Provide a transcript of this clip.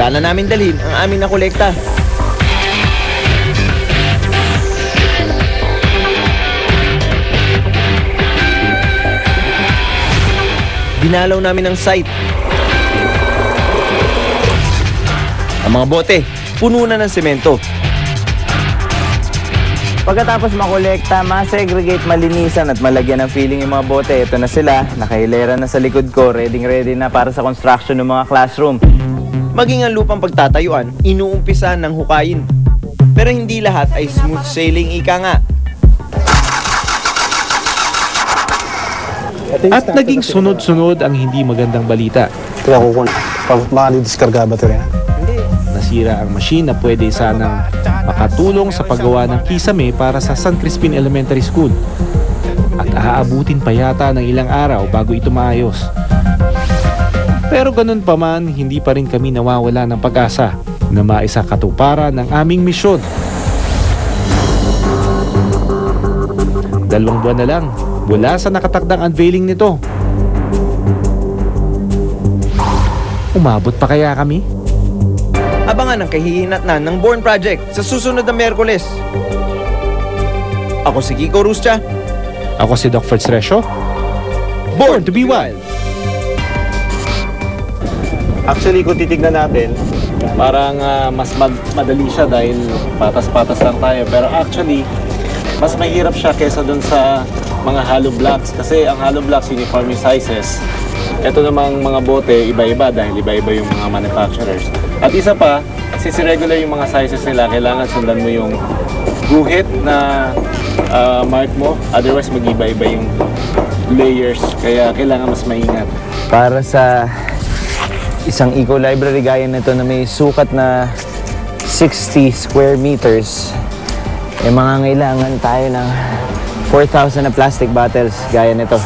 handa na namin dalhin ang aming nakolekta. Dinalaw namin ang site. Ang mga bote, puno na ng semento. Pagkatapos makolekta, ma-segregate, malinisan at malagyan ng feeling yung mga bote. Ito na sila, nakahilera na sa likod ko, ready na para sa construction ng mga classroom. Maging ang lupang pagtatayuan, inuumpisa ng hukayin. Pero hindi lahat ay smooth sailing, ika nga. At naging sunod-sunod ang hindi magandang balita. Kaya kung makadidiskarga ba ito rin? Nasira ang machine na pwede sanang makatulong sa paggawa ng kisame para sa San Crispin Elementary School. At aabutin pa yata ng ilang araw bago ito maayos. Pero ganun pa man, hindi pa rin kami nawawala ng pag-asa na maisakatuparan ng aming misyon. 2 buwan na lang mula sa nakatakdang unveiling nito. Umabot pa kaya kami? Abangan ang kahihinatnan ng Born Project sa susunod na Miyerkules. Ako si Kiko Ruscha. Ako si Doc Fred Sresio. Born to be Wild! Actually, kung titignan natin, parang mas madali siya dahil patas-patas lang tayo. Pero actually, mas mahirap siya kesa dun sa mga hollow blocks. Kasi ang hollow blocks, uniform yung sizes. Ito namang mga bote, iba-iba dahil iba-iba yung mga manufacturers. At isa pa, since regular yung mga sizes nila, kailangan sundan mo yung guhit na mark mo. Otherwise, mag-iba-iba yung layers. Kaya kailangan mas maingat. Para sa isang eco-library gaya nito na may sukat na 60 square meters, mangangailangan tayo ng 4,000 na plastic bottles gaya nito.